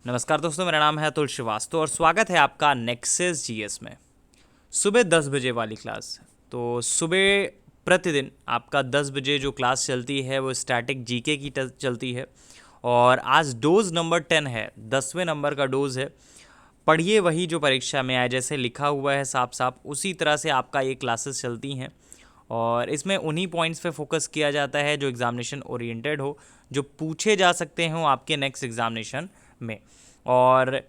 नमस्कार दोस्तों, मेरा नाम है अतुल श्रीवास्तव और स्वागत है आपका नेक्सस जीएस में। सुबह 10 बजे वाली क्लास। तो सुबह प्रतिदिन आपका 10 बजे जो क्लास चलती है वो स्टैटिक जीके की चलती है और आज डोज नंबर 10 है, 10वें नंबर का डोज है। पढ़िए वही जो परीक्षा में आए, जैसे लिखा हुआ है साफ साफ उसी तरह से आपका ये क्लासेस चलती हैं और इसमें उन्हीं पॉइंट्स पे फोकस किया जाता है जो एग्जामिनेशन ओरिएंटेड हो, जो पूछे जा सकते हो आपके नेक्स्ट एग्जामिनेशन में। और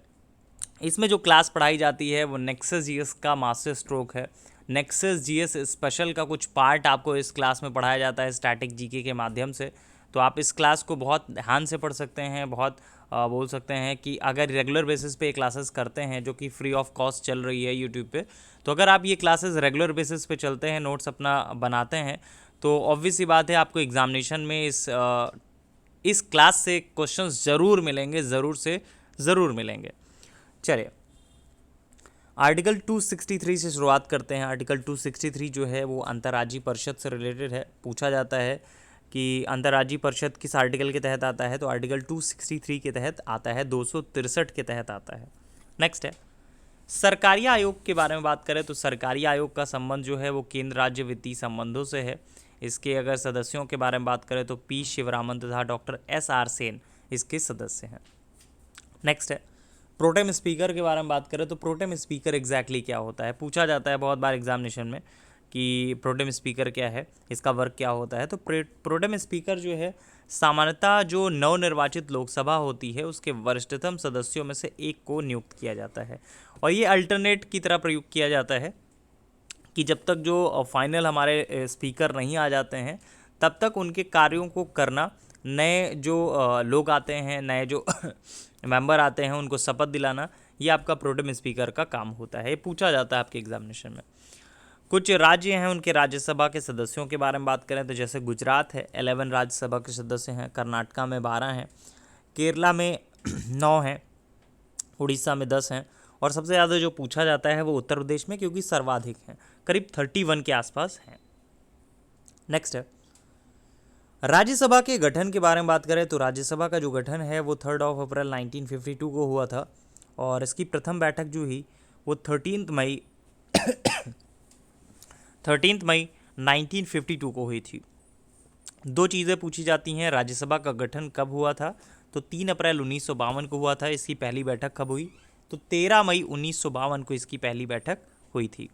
इसमें जो क्लास पढ़ाई जाती है वो नेक्सस जीएस का मास्टर स्ट्रोक है। नेक्सस जीएस स्पेशल का कुछ पार्ट आपको इस क्लास में पढ़ाया जाता है स्टैटिक जीके के माध्यम से। तो आप इस क्लास को बहुत ध्यान से पढ़ सकते हैं, बहुत बोल सकते हैं कि अगर रेगुलर बेसिस पे ये क्लासेस करते हैं जो कि फ्री ऑफ कॉस्ट चल रही है यूट्यूब पे, तो अगर आप ये क्लासेस रेगुलर बेसिस पे चलते हैं, नोट्स अपना बनाते हैं, तो ऑब्वियस सी बात है आपको एग्जामिनेशन में इस क्लास से क्वेश्चंस ज़रूर मिलेंगे, ज़रूर से ज़रूर मिलेंगे। चलिए आर्टिकल 263 से शुरुआत करते हैं। आर्टिकल 263 जो है वो अंतर्राज्यीय परिषद से रिलेटेड है। पूछा जाता है कि अंतर्राज्यीय परिषद किस आर्टिकल के तहत आता है, तो आर्टिकल 263 के तहत आता है, 263 के तहत आता है। नेक्स्ट है सरकारी आयोग के बारे में बात करें तो सरकारी आयोग का संबंध जो है वो केंद्र राज्य वित्तीय संबंधों से है। इसके अगर सदस्यों के बारे में बात करें तो पी शिवरामन तथा डॉक्टर एस आर सेन इसके सदस्य हैं। नेक्स्ट है प्रोटेम स्पीकर के बारे में बात करें तो प्रोटेम स्पीकर एग्जैक्टली क्या होता है, पूछा जाता है बहुत बार एग्जामिनेशन में कि प्रोटेम स्पीकर क्या है, इसका वर्क क्या होता है। तो प्रोटेम स्पीकर जो है सामान्यतः जो नवनिर्वाचित लोकसभा होती है उसके वरिष्ठतम सदस्यों में से एक को नियुक्त किया जाता है और ये अल्टरनेट की तरह प्रयुक्त किया जाता है कि जब तक जो फाइनल हमारे स्पीकर नहीं आ जाते हैं तब तक उनके कार्यों को करना, नए जो लोग आते हैं, नए जो मेंबर आते हैं उनको शपथ दिलाना, ये आपका प्रोटेम स्पीकर का काम होता है। ये पूछा जाता है आपके एग्जामिनेशन में। कुछ राज्य हैं उनके राज्यसभा के सदस्यों के बारे में बात करें तो जैसे गुजरात है 11 राज्यसभा के सदस्य हैं, कर्नाटका में 12 हैं, केरला में 9 हैं, उड़ीसा में 10 हैं और सबसे ज़्यादा जो पूछा जाता है वो उत्तर प्रदेश में, क्योंकि सर्वाधिक हैं, करीब 31 के आसपास हैं। नेक्स्ट है राज्यसभा के गठन के बारे में बात करें तो राज्यसभा का जो गठन है वो 3 अप्रैल 1952 को हुआ था और इसकी प्रथम बैठक जो हुई वो 13 मई 1952 को हुई थी। दो चीज़ें पूछी जाती हैं, राज्यसभा का गठन कब हुआ था, तो 3 अप्रैल 1952 को हुआ था। इसकी पहली बैठक कब हुई, तो 13 मई 1952 को इसकी पहली बैठक हुई थी।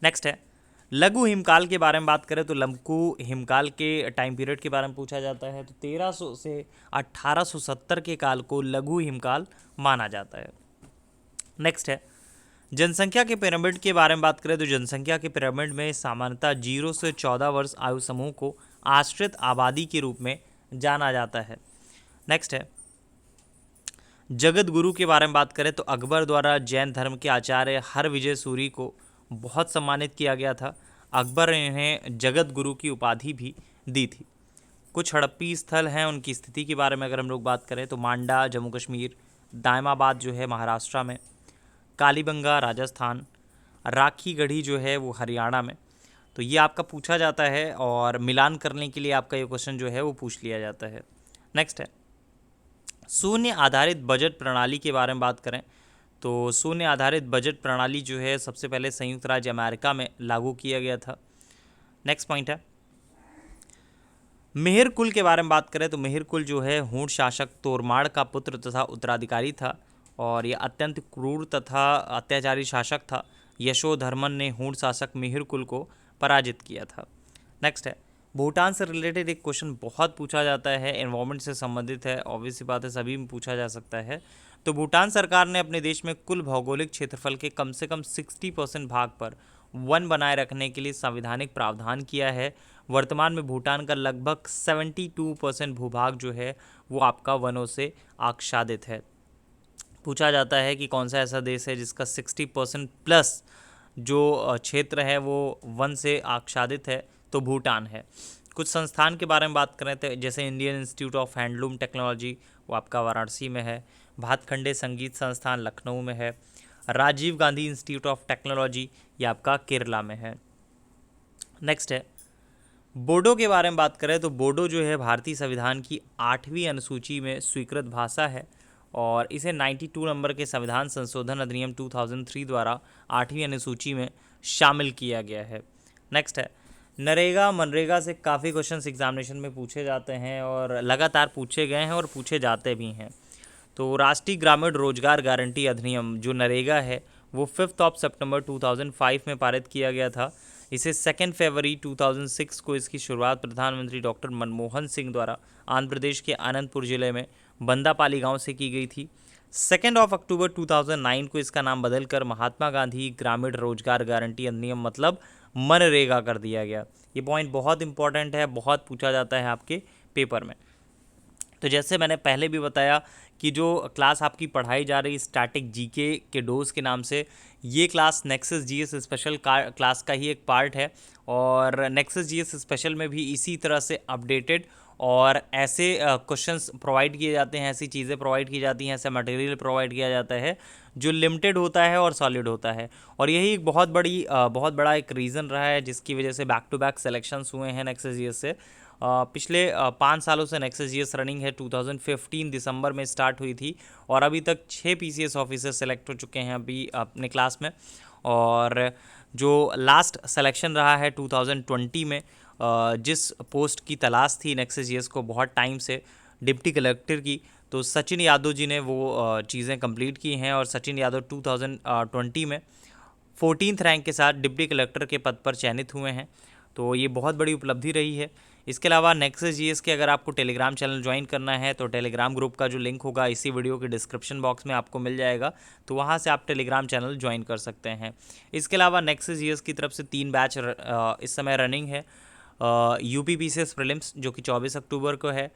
नेक्स्ट है लघु हिमकाल के बारे में बात करें तो लघु हिमकाल के टाइम पीरियड के बारे में पूछा जाता है। तो 1300 से 1870 के काल को लघु हिमकाल माना जाता है। नेक्स्ट है जनसंख्या के पिरामिड के बारे में बात करें तो जनसंख्या के पिरामिड में सामान्यतः 0 से 14 वर्ष आयु समूह को आश्रित आबादी के रूप में जाना जाता है। नेक्स्ट है जगत गुरु के बारे में बात करें तो अकबर द्वारा जैन धर्म के आचार्य हरविजय सूरी को बहुत सम्मानित किया गया था। अकबर ने इन्हें जगत गुरु की उपाधि भी दी थी। कुछ हड़प्पी स्थल हैं, उनकी स्थिति के बारे में अगर हम लोग बात करें तो मांडा जम्मू कश्मीर, दायमाबाद जो है महाराष्ट्र में, कालीबंगा राजस्थान, राखी गढ़ी जो है वो हरियाणा में। तो ये आपका पूछा जाता है और मिलान करने के लिए आपका ये क्वेश्चन जो है वो पूछ लिया जाता है। नेक्स्ट है शून्य आधारित बजट प्रणाली के बारे में बात करें तो शून्य आधारित बजट प्रणाली जो है सबसे पहले संयुक्त राज्य अमेरिका में लागू किया गया था। नेक्स्ट पॉइंट है मेहर कुल के बारे में बात करें तो मेहर कुल जो है हूण शासक तोरमाड़ का पुत्र तथा उत्तराधिकारी था और यह अत्यंत क्रूर तथा अत्याचारी शासक था। यशोधर्मन ने हूण शासक मेहर कुल को पराजित किया था। नेक्स्ट है भूटान से रिलेटेड एक क्वेश्चन बहुत पूछा जाता है, एनवायरमेंट से संबंधित है, ऑब्वियस सी बात है सभी में पूछा जा सकता है। तो भूटान सरकार ने अपने देश में कुल भौगोलिक क्षेत्रफल के कम से कम 60% भाग पर वन बनाए रखने के लिए संवैधानिक प्रावधान किया है। वर्तमान में भूटान का लगभग 72% भूभाग जो है वो आपका वनों से आच्छादित है। पूछा जाता है कि कौन सा ऐसा देश है जिसका 60% प्लस जो क्षेत्र है वो वन से आच्छादित है, तो भूटान है। कुछ संस्थान के बारे में बात करें तो जैसे Indian institute of handloom technology वो आपका वाराणसी में है, भातखंडे संगीत संस्थान लखनऊ में है, Rajiv Gandhi institute of technology ये आपका केरला में है। नेक्स्ट है बोडो के बारे में बात करें तो बोडो जो है भारतीय संविधान की 8वीं अनुसूची में स्वीकृत भाषा है और इसे 92 नंबर के संविधान संशोधन अधिनियम 2003 द्वारा 8वीं अनुसूची में शामिल किया गया है। नेक्स्ट है नरेगा मनरेगा से काफ़ी क्वेश्चंस एग्जामिनेशन में पूछे जाते हैं और लगातार पूछे गए हैं और पूछे जाते भी हैं। तो राष्ट्रीय ग्रामीण रोजगार गारंटी अधिनियम जो नरेगा है वो 5 सितंबर 2005 में पारित किया गया था। इसे 2 फरवरी 2006 को इसकी शुरुआत प्रधानमंत्री डॉक्टर मनमोहन सिंह द्वारा आंध्र प्रदेश के अनंतपुर जिले में बंदापाली गांव से की गई थी। 2 अक्टूबर 2009 को इसका नाम बदलकर महात्मा गांधी ग्रामीण रोजगार गारंटी अधिनियम मतलब मनरेगा कर दिया गया। ये पॉइंट बहुत इंपॉर्टेंट है, बहुत पूछा जाता है आपके पेपर में। तो जैसे मैंने पहले भी बताया कि जो क्लास आपकी पढ़ाई जा रही स्टैटिक जीके के डोज के नाम से, ये class nexus GS special class का ही एक पार्ट है और नेक्सस जीएस स्पेशल में भी इसी तरह से अपडेटेड और ऐसे क्वेश्चंस प्रोवाइड किए जाते हैं, ऐसी चीज़ें प्रोवाइड की जाती हैं, ऐसा मटेरियल प्रोवाइड किया जाता है जो लिमिटेड होता है और सॉलिड होता है। और यही एक बहुत बड़ा एक रीज़न रहा है जिसकी वजह से बैक टू बैक सिलेक्शंस हुए हैं नेक्सस जीएस से। पिछले 5 सालों से नेक्सस जीएस रनिंग है। 2015 दिसंबर में स्टार्ट हुई थी और अभी तक 6 पीसीएस ऑफिसर सेलेक्ट हो चुके हैं अभी अपने क्लास में। और जो लास्ट सिलेक्शन रहा है 2020 में, जिस पोस्ट की तलाश थी नेक्सस जीएस को बहुत टाइम से, डिप्टी कलेक्टर की, तो सचिन यादव जी ने वो चीज़ें कंप्लीट की हैं और सचिन यादव 2020 में 14th रैंक के साथ डिप्टी कलेक्टर के पद पर चयनित हुए हैं। तो ये बहुत बड़ी उपलब्धि रही है। इसके अलावा नेक्सस जीएस के अगर आपको टेलीग्राम चैनल ज्वाइन करना है तो टेलीग्राम ग्रुप का जो लिंक होगा इसी वीडियो के डिस्क्रिप्शन बॉक्स में आपको मिल जाएगा, तो वहाँ से आप टेलीग्राम चैनल ज्वाइन कर सकते हैं। इसके अलावा नेक्सस जीएस की तरफ से 3 बैच इस समय रनिंग है। यूपी पीसीएस प्रीलिम्स जो कि 24 अक्टूबर को है,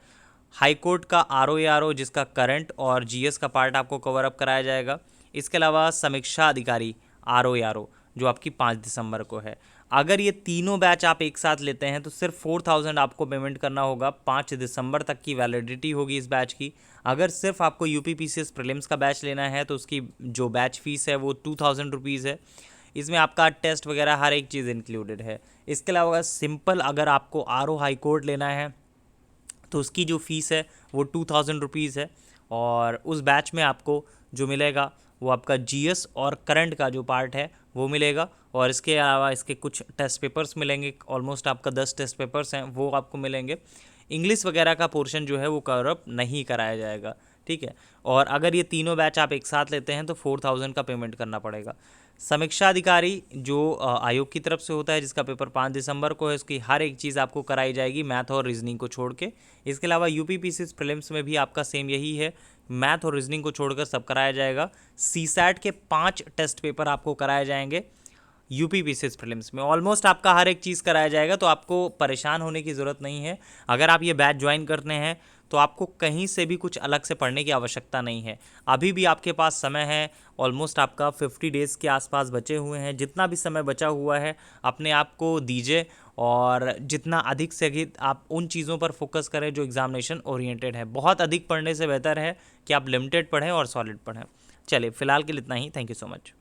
हाई कोर्ट का आरओ जिसका करंट और जीएस का पार्ट आपको कवर अप कराया जाएगा। इसके अलावा समीक्षा अधिकारी आरओ जो आपकी 5 दिसंबर को है। अगर ये तीनों बैच आप एक साथ लेते हैं तो सिर्फ 4000 आपको पेमेंट करना होगा। 5 दिसंबर तक की वैलिडिटी होगी इस बैच की। अगर सिर्फ आपको यूपी पीसीएस प्रीलिम्स का बैच लेना है तो उसकी जो बैच फीस है वो 2000 रुपीज़ है। इसमें आपका टेस्ट वगैरह हर एक चीज़ इंक्लूडेड है। इसके अलावा सिंपल अगर आपको आरओ हाई कोर्ट लेना है तो उसकी जो फ़ीस है वो 2000 रुपीज़ है। और उस बैच में आपको जो मिलेगा वो आपका जीएस और करंट का जो पार्ट है वो मिलेगा और इसके अलावा इसके कुछ टेस्ट पेपर्स मिलेंगे। ऑलमोस्ट आपका 10 टेस्ट पेपर्स हैं वो आपको मिलेंगे। इंग्लिश वगैरह का पोर्शन जो है वो कवर अप नहीं कराया जाएगा, ठीक है। और अगर ये तीनों बैच आप एक साथ लेते हैं तो 4000 का पेमेंट करना पड़ेगा। समीक्षा अधिकारी जो आयोग की तरफ से होता है जिसका पेपर 5 दिसंबर को है, उसकी हर एक चीज़ आपको कराई जाएगी मैथ और रीजनिंग को छोड़ के। इसके अलावा यूपी पीसीएस प्रीलिम्स में भी आपका सेम यही है, मैथ और रीजनिंग को छोड़कर सब कराया जाएगा। सीसैट के 5 टेस्ट पेपर आपको कराए जाएंगे यूपी पीसीएस प्रीलिम्स में। ऑलमोस्ट आपका हर एक चीज़ कराया जाएगा, तो आपको परेशान होने की ज़रूरत नहीं है। अगर आप ये बैच ज्वाइन करते हैं तो आपको कहीं से भी कुछ अलग से पढ़ने की आवश्यकता नहीं है। अभी भी आपके पास समय है, ऑलमोस्ट आपका 50 डेज़ के आसपास बचे हुए हैं। जितना भी समय बचा हुआ है अपने आप को दीजिए और जितना अधिक से अधिक आप उन चीज़ों पर फोकस करें जो एग्जामिनेशन ओरिएंटेड है। बहुत अधिक पढ़ने से बेहतर है कि आप लिमिटेड पढ़ें और सॉलिड पढ़ें। चलिए फ़िलहाल के लिए इतना ही। Thank you so much.